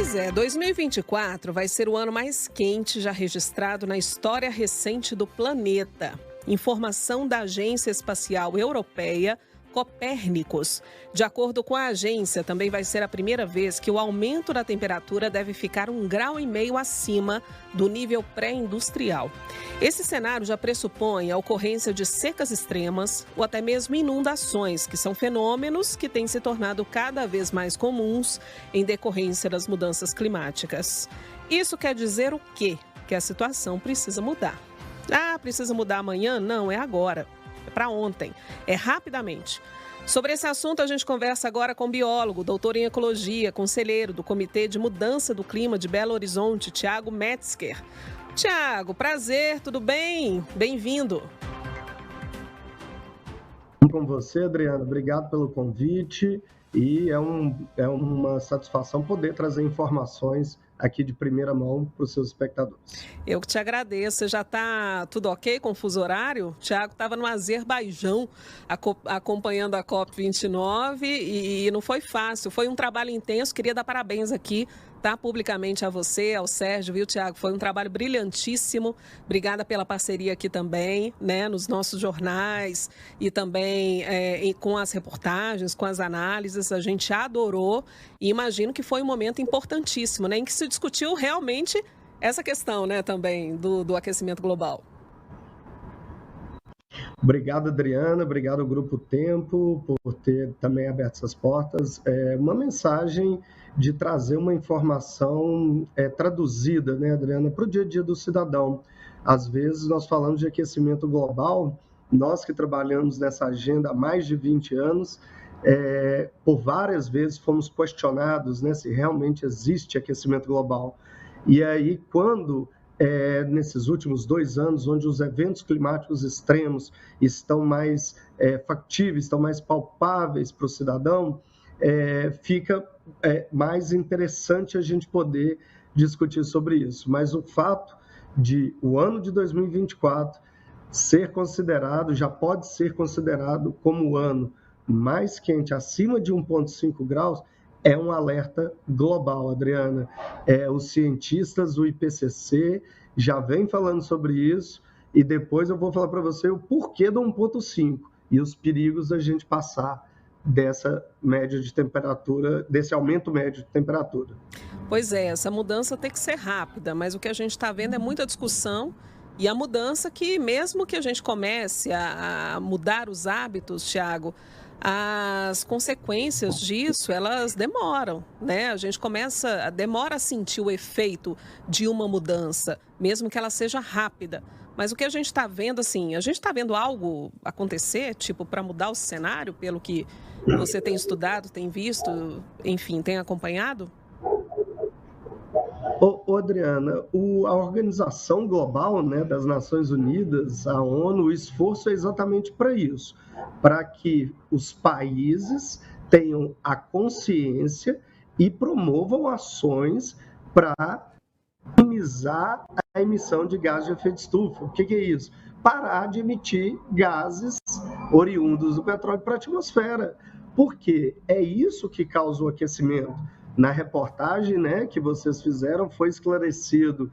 Pois é, 2024 vai ser o ano mais quente já registrado na história recente do planeta. Informação da Agência Espacial Europeia, Copérnicos. De acordo com a agência, também vai ser a primeira vez que o aumento da temperatura deve ficar 1,5 graus acima do nível pré-industrial. Esse cenário já pressupõe a ocorrência de secas extremas ou até mesmo inundações, que são fenômenos que têm se tornado cada vez mais comuns em decorrência das mudanças climáticas. Isso quer dizer o quê? Que a situação precisa mudar. Precisa mudar amanhã? Não, é agora. É para ontem, é rapidamente. Sobre esse assunto, a gente conversa agora com o biólogo, doutor em ecologia, conselheiro do Comitê de Mudança do Clima de Belo Horizonte, Tiago Metzger. Tiago, prazer, tudo bem? Bem-vindo. Com você, Adriana, obrigado pelo convite e é uma satisfação poder trazer informações aqui de primeira mão para os seus espectadores. Eu que te agradeço. Você já está tudo ok com o fuso horário? O Tiago estava no Azerbaijão acompanhando a COP29 e não foi fácil. Foi um trabalho intenso. Queria dar parabéns aqui, tá? Publicamente a você, ao Sérgio, viu, Tiago? Foi um trabalho brilhantíssimo. Obrigada pela parceria aqui também, né? Nos nossos jornais e também com as reportagens, com as análises. A gente adorou e imagino que foi um momento importantíssimo, né? Em que se discutiu realmente essa questão, né, também do aquecimento global. Obrigado, Adriana. Obrigado ao Grupo Tempo por ter também aberto essas portas. Uma mensagem de trazer uma informação traduzida, né, Adriana, para o dia a dia do cidadão. Às vezes nós falamos de aquecimento global, nós que trabalhamos nessa agenda há mais de 20 anos, por várias vezes fomos questionados, né, se realmente existe aquecimento global. E aí, quando, nesses últimos 2 anos, onde os eventos climáticos extremos estão mais factíveis, estão mais palpáveis para o cidadão, fica mais interessante a gente poder discutir sobre isso. Mas o fato de o ano de 2024 ser considerado, já pode ser considerado como o ano mais quente, acima de 1,5 graus, é um alerta global, Adriana. Os cientistas do IPCC já vêm falando sobre isso e depois eu vou falar para você o porquê do 1,5 e os perigos da gente passar dessa média de temperatura, desse aumento médio de temperatura. Pois é, essa mudança tem que ser rápida, mas o que a gente está vendo é muita discussão e a mudança que, mesmo que a gente comece a mudar os hábitos, Tiago, as consequências disso, elas demoram, né? A gente demora a sentir o efeito de uma mudança, mesmo que ela seja rápida. Mas o que a gente está vendo, assim, a gente está vendo algo acontecer, tipo, para mudar o cenário, pelo que você tem estudado, tem visto, enfim, tem acompanhado? Adriana, a Organização Global, né, das Nações Unidas, a ONU, o esforço é exatamente para isso, para que os países tenham a consciência e promovam ações para minimizar a emissão de gases de efeito estufa. O que é isso? Parar de emitir gases oriundos do petróleo para a atmosfera, porque é isso que causa o aquecimento. Na reportagem, né, que vocês fizeram, foi esclarecido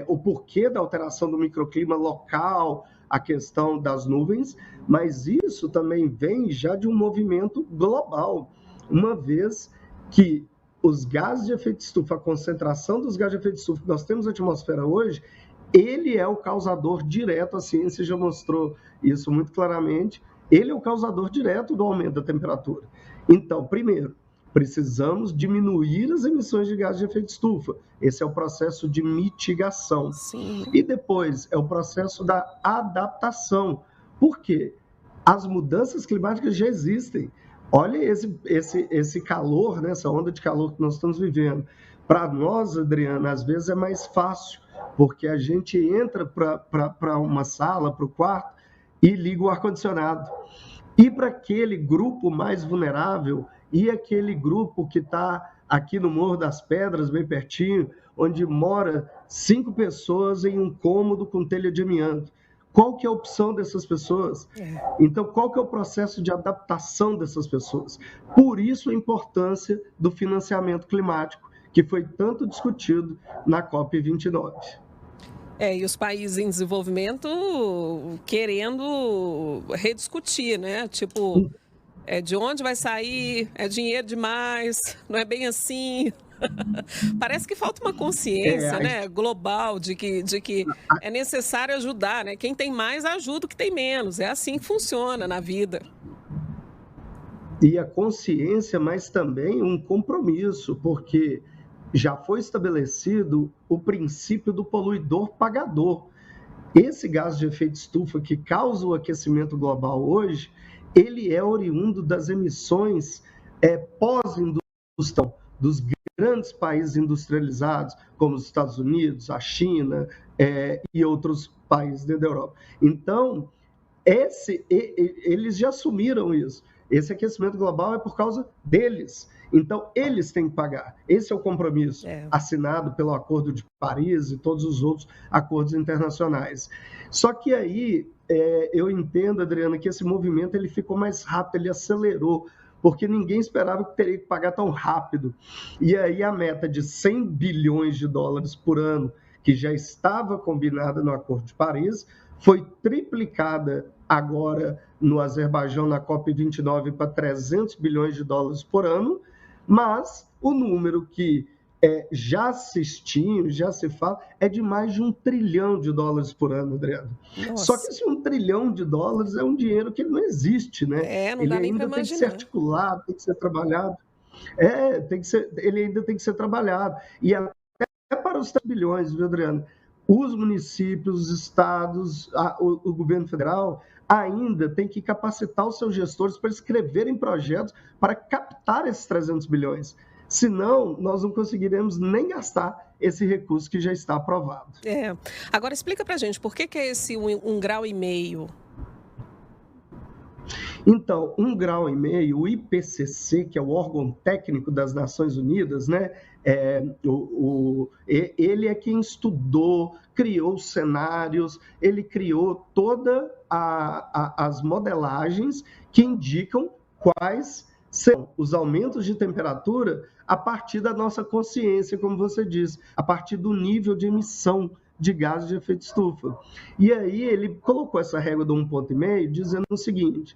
o porquê da alteração do microclima local, a questão das nuvens, mas isso também vem já de um movimento global, uma vez que os gases de efeito estufa, a concentração dos gases de efeito estufa que nós temos na atmosfera hoje, ele é o causador direto, a ciência já mostrou isso muito claramente, ele é o causador direto do aumento da temperatura. Então, primeiro, precisamos diminuir as emissões de gases de efeito estufa. Esse é o processo de mitigação. Sim. E depois é o processo da adaptação. Por quê? As mudanças climáticas já existem. Olha esse calor, né, essa onda de calor que nós estamos vivendo. Para nós, Adriana, às vezes é mais fácil, porque a gente entra para uma sala, para o quarto, e liga o ar-condicionado. E para aquele grupo mais vulnerável, e aquele grupo que está aqui no Morro das Pedras, bem pertinho, onde mora 5 pessoas em um cômodo com telha de amianto. Qual que é a opção dessas pessoas? Então, qual que é o processo de adaptação dessas pessoas? Por isso a importância do financiamento climático. que foi tanto discutido na COP29. E os países em desenvolvimento querendo rediscutir, né? Tipo, de onde vai sair? É dinheiro demais? Não é bem assim? Parece que falta uma consciência, né, global de que é necessário ajudar, né? Quem tem mais ajuda o que tem menos. É assim que funciona na vida. E a consciência, mas também um compromisso, porque já foi estabelecido o princípio do poluidor pagador. Esse gás de efeito estufa que causa o aquecimento global hoje, ele é oriundo das emissões pós-indústria dos grandes países industrializados, como os Estados Unidos, a China e outros países dentro da Europa. Então, eles já assumiram isso. Esse aquecimento global é por causa deles. Então, eles têm que pagar. Esse é o compromisso assinado pelo Acordo de Paris e todos os outros acordos internacionais. Só que aí, eu entendo, Adriana, que esse movimento ele ficou mais rápido, ele acelerou, porque ninguém esperava que teria que pagar tão rápido. E aí a meta de 100 bilhões de dólares por ano, que já estava combinada no Acordo de Paris, foi triplicada agora no Azerbaijão, na COP29, para 300 bilhões de dólares por ano, mas o número que já se estima, já se fala, é de mais de 1 trilhão de dólares por ano, Adriano. Nossa. Só que esse 1 trilhão de dólares é um dinheiro que não existe, né? Não dá nem para imaginar. Ele ainda tem que ser articulado, tem que ser trabalhado. Ele ainda tem que ser trabalhado. E até para os 3 bilhões, viu, Adriano? Os municípios, os estados, o governo federal ainda tem que capacitar os seus gestores para escreverem projetos para captar esses 300 bilhões. Senão, nós não conseguiremos nem gastar esse recurso que já está aprovado. Agora, explica para a gente, por que é esse 1,5 graus? Então, 1,5 graus, o IPCC, que é o órgão técnico das Nações Unidas, né? Ele é quem estudou, criou os cenários, ele criou todas as modelagens que indicam quais são os aumentos de temperatura a partir da nossa consciência, como você disse, a partir do nível de emissão de gases de efeito estufa. E aí ele colocou essa régua do 1,5, dizendo o seguinte: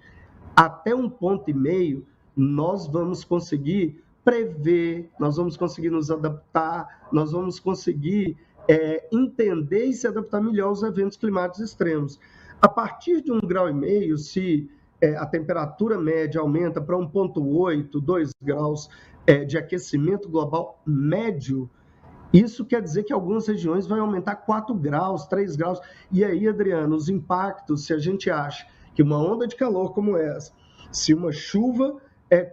até 1,5 nós vamos conseguir prever, nós vamos conseguir nos adaptar, nós vamos conseguir entender e se adaptar melhor aos eventos climáticos extremos. A partir de 1,5 graus, se a temperatura média aumenta para 1,8, 2 graus de aquecimento global médio, isso quer dizer que algumas regiões vão aumentar 4 graus, 3 graus. E aí, Adriano, os impactos, se a gente acha que uma onda de calor como essa, se uma chuva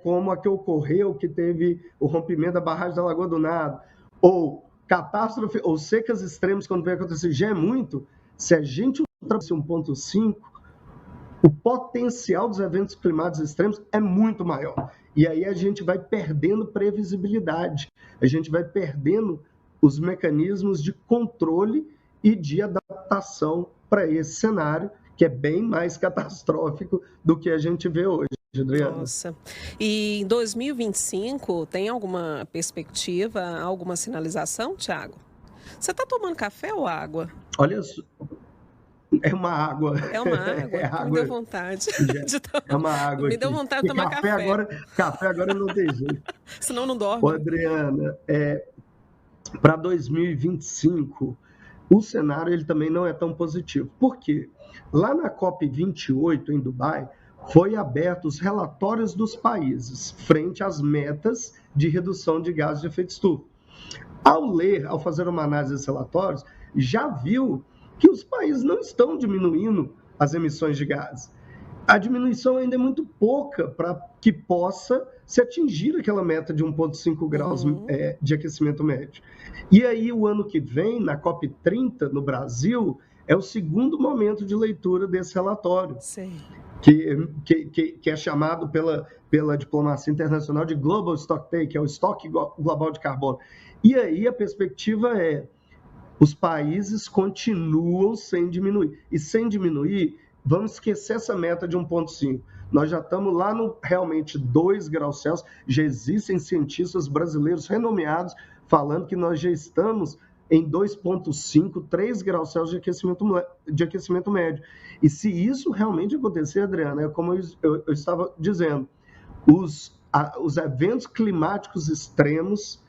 como a que ocorreu, que teve o rompimento da barragem da Lagoa do Nado, ou catástrofe, ou secas extremas, quando vai acontecer, já é muito. Se a gente ultrapassar 1,5, o potencial dos eventos climáticos extremos é muito maior. E aí a gente vai perdendo previsibilidade, a gente vai perdendo os mecanismos de controle e de adaptação para esse cenário, que é bem mais catastrófico do que a gente vê hoje, Adriana. Nossa. E em 2025, tem alguma perspectiva, alguma sinalização, Thiago? Você está tomando café ou água? Olha só. É uma água. É uma água? Me deu vontade. É uma água. Me deu vontade de tomar café. Café agora não tem jeito. Senão não dorme. Adriana, para 2025, o cenário ele também não é tão positivo. Por quê? Lá na COP28, em Dubai, foi abertos os relatórios dos países frente às metas de redução de gases de efeito estufa. Ao fazer uma análise desses relatórios, já viu que os países não estão diminuindo as emissões de gases. A diminuição ainda é muito pouca para que possa se atingir aquela meta de 1,5 graus de aquecimento médio. E aí, o ano que vem, na COP30, no Brasil, é o segundo momento de leitura desse relatório. Sim. Que é chamado pela diplomacia internacional de Global Stocktake, que é o estoque global de carbono. E aí a perspectiva os países continuam sem diminuir. E sem diminuir, vamos esquecer essa meta de 1,5. Nós já estamos lá no realmente 2 graus Celsius. Já existem cientistas brasileiros renomeados falando que nós já estamos em 2,5, 3 graus Celsius de aquecimento médio. E se isso realmente acontecer, Adriana, é como eu estava dizendo, os eventos climáticos extremos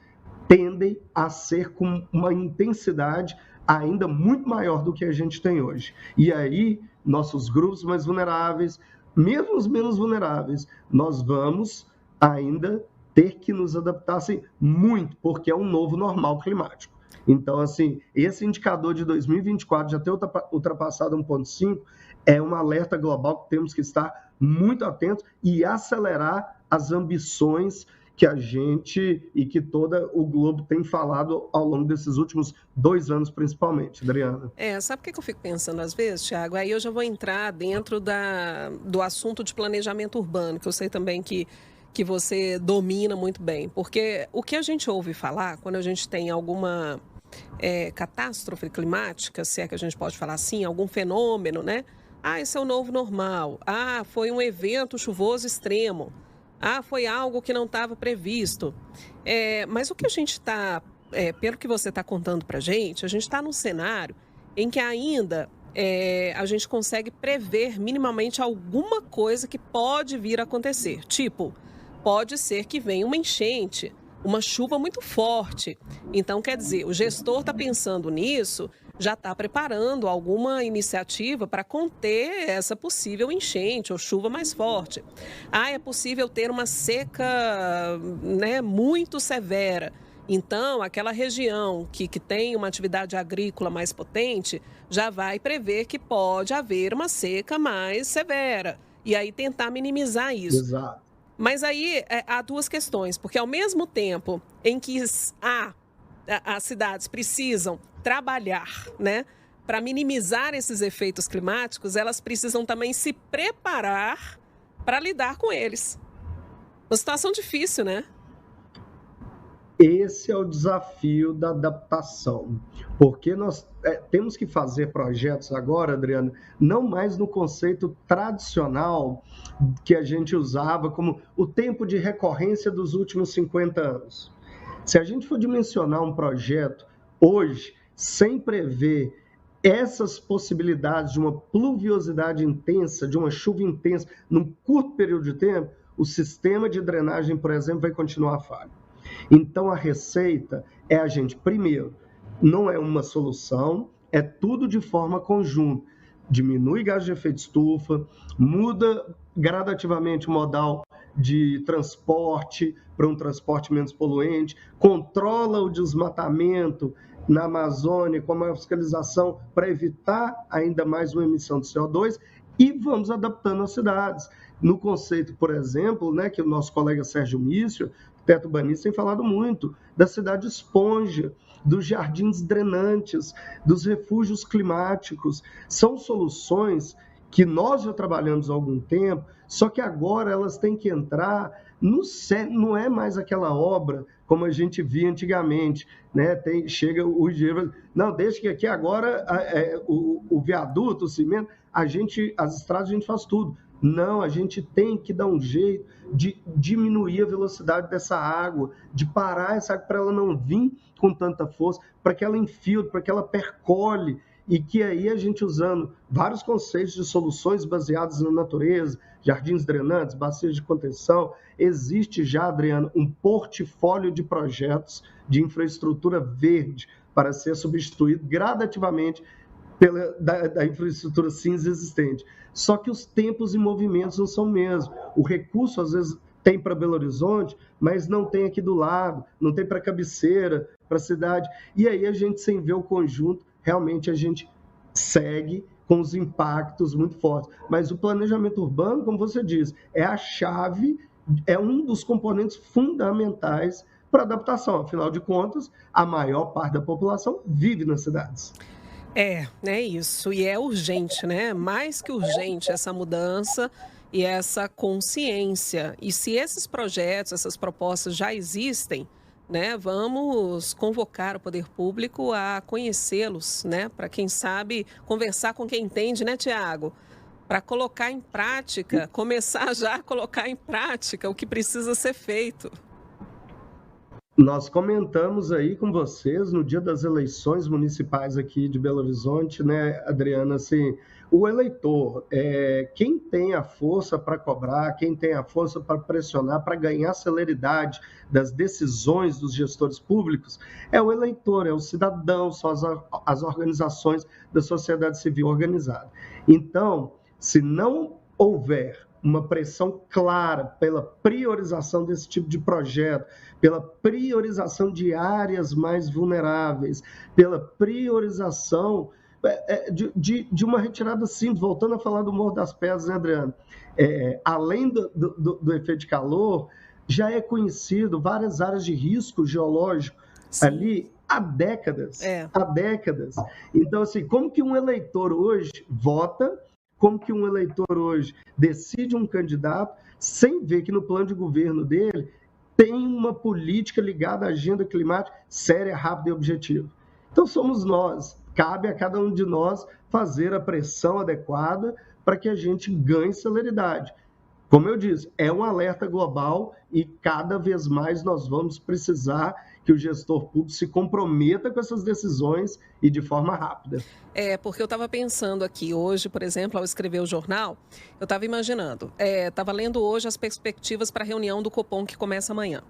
tendem a ser com uma intensidade ainda muito maior do que a gente tem hoje. E aí, nossos grupos mais vulneráveis, mesmo os menos vulneráveis, nós vamos ainda ter que nos adaptar assim, muito, porque é um novo normal climático. Então, assim, esse indicador de 2024 já ter ultrapassado 1,5 é um alerta global que temos que estar muito atentos e acelerar as ambições que a gente e que todo o globo tem falado ao longo desses últimos 2 anos, principalmente, Adriana. Sabe o que eu fico pensando às vezes, Thiago? Aí eu já vou entrar dentro do assunto de planejamento urbano, que eu sei também que você domina muito bem. Porque o que a gente ouve falar, quando a gente tem alguma catástrofe climática, se é que a gente pode falar assim, algum fenômeno, né? Esse é o novo normal. Foi um evento chuvoso extremo. Foi algo que não estava previsto. Mas o que a gente está, pelo que você está contando para a gente está num cenário em que ainda a gente consegue prever minimamente alguma coisa que pode vir a acontecer. Tipo, pode ser que venha uma enchente, uma chuva muito forte. Então, quer dizer, o gestor está pensando nisso, já está preparando alguma iniciativa para conter essa possível enchente ou chuva mais forte. É possível ter uma seca, né, muito severa. Então, aquela região que tem uma atividade agrícola mais potente já vai prever que pode haver uma seca mais severa. E aí tentar minimizar isso. Exato. Mas aí há duas questões, porque ao mesmo tempo em que as cidades precisam trabalhar, né, para minimizar esses efeitos climáticos, elas precisam também se preparar para lidar com eles. Uma situação difícil, né? Esse é o desafio da adaptação, porque nós temos que fazer projetos agora, Adriano, não mais no conceito tradicional que a gente usava como o tempo de recorrência dos últimos 50 anos. Se a gente for dimensionar um projeto hoje, sem prever essas possibilidades de uma pluviosidade intensa, de uma chuva intensa, num curto período de tempo, o sistema de drenagem, por exemplo, vai continuar falho. Então, a receita é a gente, primeiro, não é uma solução, é tudo de forma conjunta. Diminui gás de efeito estufa, muda gradativamente o modal de transporte para um transporte menos poluente, controla o desmatamento na Amazônia com a fiscalização para evitar ainda mais uma emissão de CO2 e vamos adaptando as cidades. No conceito, por exemplo, né, que o nosso colega Sérgio Mício, teto urbanista, tem falado muito, da cidade esponja, dos jardins drenantes, dos refúgios climáticos. São soluções que nós já trabalhamos há algum tempo, só que agora elas têm que entrar no centro, não é mais aquela obra como a gente via antigamente, né? Chega o dinheiro, não, deixa que aqui agora o viaduto, o cimento, as estradas a gente faz tudo. Não, a gente tem que dar um jeito de diminuir a velocidade dessa água, de parar essa água para ela não vir com tanta força, para que ela infiltre, para que ela percole, e que aí a gente usando vários conceitos de soluções baseadas na natureza, jardins drenantes, bacias de contenção, existe já, Adriano, um portfólio de projetos de infraestrutura verde para ser substituído gradativamente da infraestrutura cinza existente. Só que os tempos e movimentos não são o mesmo. O recurso, às vezes, tem para Belo Horizonte, mas não tem aqui do lado, não tem para Cabeceira, para a cidade. E aí a gente, sem ver o conjunto, realmente a gente segue com os impactos muito fortes. Mas o planejamento urbano, como você diz, é a chave, é um dos componentes fundamentais para a adaptação. Afinal de contas, a maior parte da população vive nas cidades. É isso. E é urgente, né? Mais que urgente essa mudança e essa consciência. E se esses projetos, essas propostas já existem, né, vamos convocar o poder público a conhecê-los, né? Para quem sabe conversar com quem entende, né, Tiago? Para colocar em prática, começar já a colocar em prática o que precisa ser feito. Nós comentamos aí com vocês no dia das eleições municipais aqui de Belo Horizonte, né, Adriana, assim, o eleitor, quem tem a força para cobrar, quem tem a força para pressionar, para ganhar celeridade das decisões dos gestores públicos, é o eleitor, é o cidadão, são as organizações da sociedade civil organizada. Então, se não houver uma pressão clara pela priorização desse tipo de projeto, pela priorização de áreas mais vulneráveis, pela priorização de uma retirada simples, voltando a falar do Morro das Pedras, né, Adriano? Além do efeito de calor, já é conhecido várias áreas de risco geológico Sim. ali há décadas. Há décadas. Então, assim, como que um eleitor hoje vota, como que um eleitor hoje decide um candidato sem ver que no plano de governo dele tem uma política ligada à agenda climática séria, rápida e objetiva. Então, somos nós. Cabe a cada um de nós fazer a pressão adequada para que a gente ganhe celeridade. Como eu disse, é um alerta global e cada vez mais nós vamos precisar que o gestor público se comprometa com essas decisões e de forma rápida. Porque eu estava pensando aqui hoje, por exemplo, ao escrever o jornal, eu estava imaginando, estava lendo hoje as perspectivas para a reunião do Copom que começa amanhã.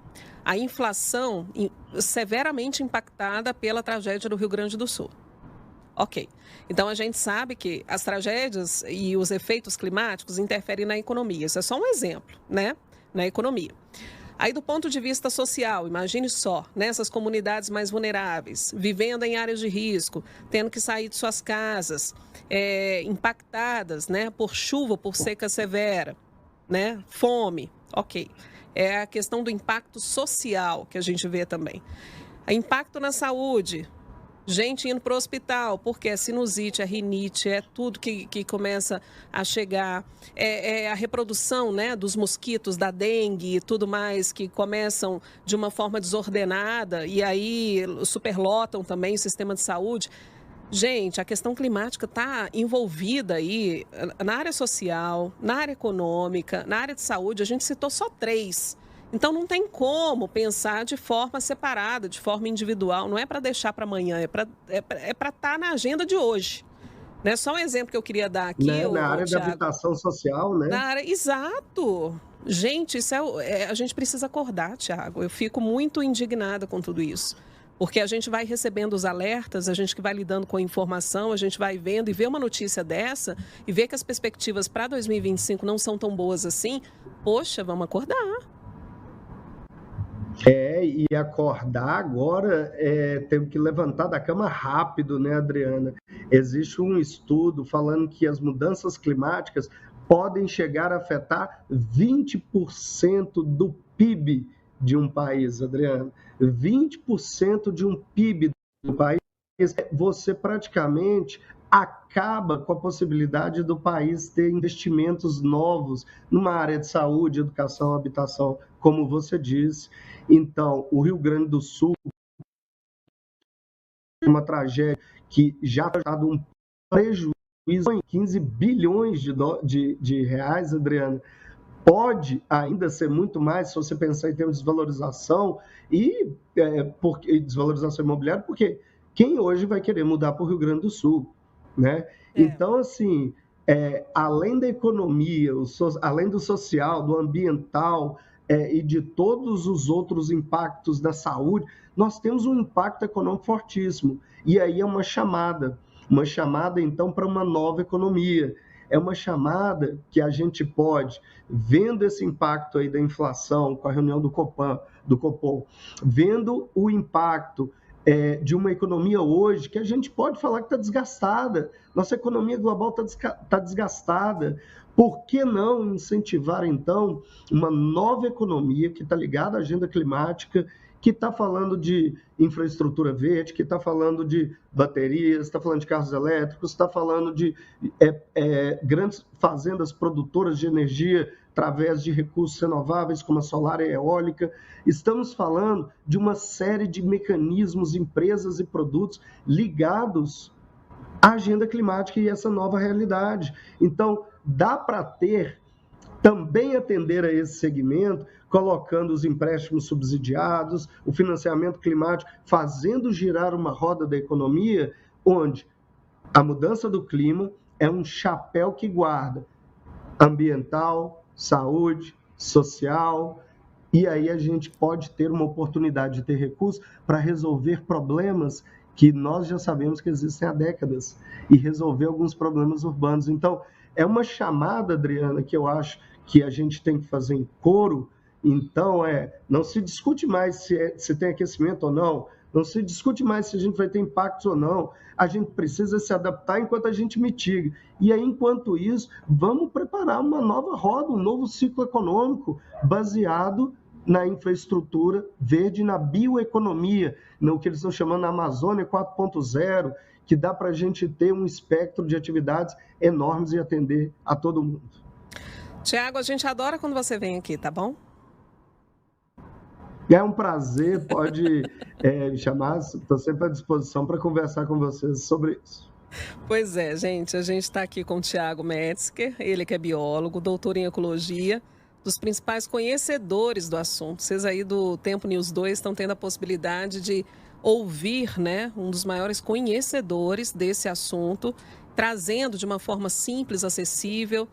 A inflação severamente impactada pela tragédia do Rio Grande do Sul. Ok. Então, a gente sabe que as tragédias e os efeitos climáticos interferem na economia. Isso é só um exemplo, né? Na economia. Aí, do ponto de vista social, imagine só, né? Essas comunidades mais vulneráveis, vivendo em áreas de risco, tendo que sair de suas casas, impactadas, né? Por chuva, por seca severa, né? Fome. Ok. É a questão do impacto social que a gente vê também. Impacto na saúde. Gente indo para o hospital, porque é sinusite, é rinite, é tudo que começa a chegar. A reprodução, né, dos mosquitos, da dengue e tudo mais, que começam de uma forma desordenada e aí superlotam também o sistema de saúde. Gente, a questão climática está envolvida aí na área social, na área econômica, na área de saúde. A gente citou só 3. Então, não tem como pensar de forma separada, de forma individual. Não é para deixar para amanhã, é para estar na agenda de hoje. Né? Só um exemplo que eu queria dar aqui. Na área da habitação social, né? Exato. Gente, isso a gente precisa acordar, Tiago. Eu fico muito indignada com tudo isso. Porque a gente vai recebendo os alertas, a gente que vai lidando com a informação, a gente vai vendo e vê uma notícia dessa e vê que as perspectivas para 2025 não são tão boas assim. Poxa, vamos acordar. E acordar agora, temos que levantar da cama rápido, né, Adriana? Existe um estudo falando que as mudanças climáticas podem chegar a afetar 20% do PIB de um país, Adriana. 20% de um PIB do país, você praticamente acaba com a possibilidade do país ter investimentos novos numa área de saúde, educação, habitação, como você disse. Então, o Rio Grande do Sul é uma tragédia que já está dando um prejuízo de 15 bilhões de reais, Adriana. Pode ainda ser muito mais se você pensar em termos de desvalorização e desvalorização imobiliária, porque quem hoje vai querer mudar para o Rio Grande do Sul, né? Então, assim, além da economia, além do social, do ambiental e de todos os outros impactos da saúde, nós temos um impacto econômico fortíssimo. E aí é uma chamada então para uma nova economia. É uma chamada que a gente pode, vendo esse impacto aí da inflação, com a reunião do Copom, vendo o impacto de uma economia hoje que a gente pode falar que está desgastada. Nossa economia global está desgastada. Por que não incentivar, então, uma nova economia que está ligada à agenda climática, que está falando de infraestrutura verde, que está falando de baterias, está falando de carros elétricos, está falando de grandes fazendas produtoras de energia através de recursos renováveis, como a solar e a eólica. Estamos falando de uma série de mecanismos, empresas e produtos ligados à agenda climática e essa nova realidade. Então, dá para também atender a esse segmento colocando os empréstimos subsidiados, o financiamento climático, fazendo girar uma roda da economia onde a mudança do clima é um chapéu que guarda ambiental, saúde, social, e aí a gente pode ter uma oportunidade de ter recursos para resolver problemas que nós já sabemos que existem há décadas e resolver alguns problemas urbanos. Então, é uma chamada, Adriana, que eu acho que a gente tem que fazer em coro. Então, não se discute mais se tem aquecimento ou não, não se discute mais se a gente vai ter impactos ou não. A gente precisa se adaptar enquanto a gente mitiga. E aí, enquanto isso, vamos preparar uma nova roda, um novo ciclo econômico baseado na infraestrutura verde, na bioeconomia, no que eles estão chamando de Amazônia 4.0, que dá para a gente ter um espectro de atividades enormes e atender a todo mundo. Tiago, a gente adora quando você vem aqui, tá bom? É um prazer, pode me chamar, estou sempre à disposição para conversar com vocês sobre isso. Pois é, gente, a gente está aqui com o Tiago Metzger, ele que é biólogo, doutor em ecologia, dos principais conhecedores do assunto. Vocês aí do Tempo News 2 estão tendo a possibilidade de ouvir, né, um dos maiores conhecedores desse assunto, trazendo de uma forma simples, acessível,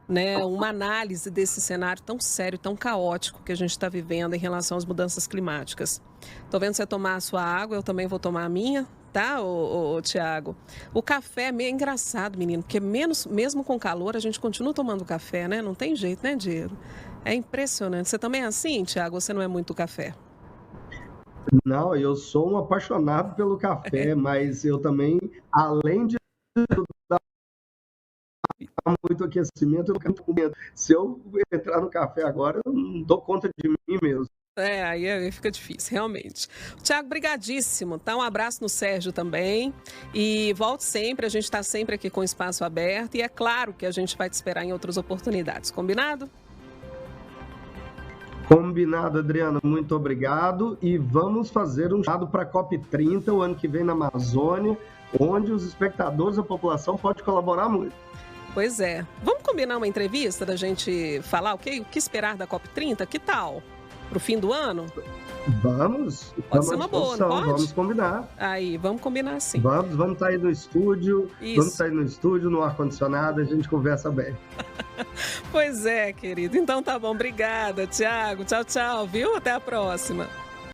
né, uma análise desse cenário tão sério, tão caótico que a gente está vivendo em relação às mudanças climáticas. Estou vendo você tomar a sua água, eu também vou tomar a minha, tá, ô Tiago? O café é meio engraçado, menino, porque mesmo com calor a gente continua tomando café, né? Não tem jeito, né, Diego? É impressionante. Você também é assim, Tiago? Você não é muito café? Não, eu sou um apaixonado pelo café, mas eu também, além de muito aquecimento, eu quero comer. Se eu entrar no café agora, eu não dou conta de mim mesmo. Aí fica difícil, realmente. Tiago, brigadíssimo, tá? Um abraço no Sérgio também. E volte sempre, a gente está sempre aqui com o espaço aberto. E é claro que a gente vai te esperar em outras oportunidades, combinado? Combinado, Adriana, muito obrigado. E vamos fazer um chamado para a COP30 o ano que vem na Amazônia, onde os espectadores, a população pode colaborar muito. Pois é. Vamos combinar uma entrevista da gente falar o que esperar da COP30? Que tal? Pro fim do ano? Vamos. Pode ser uma boa, não pode? Vamos combinar. Aí, vamos combinar sim. Vamos estar aí no estúdio. Isso. Vamos estar aí no estúdio, no ar-condicionado, a gente conversa bem. Pois é, querido. Então tá bom, obrigada, Tiago. Tchau, tchau, viu? Até a próxima.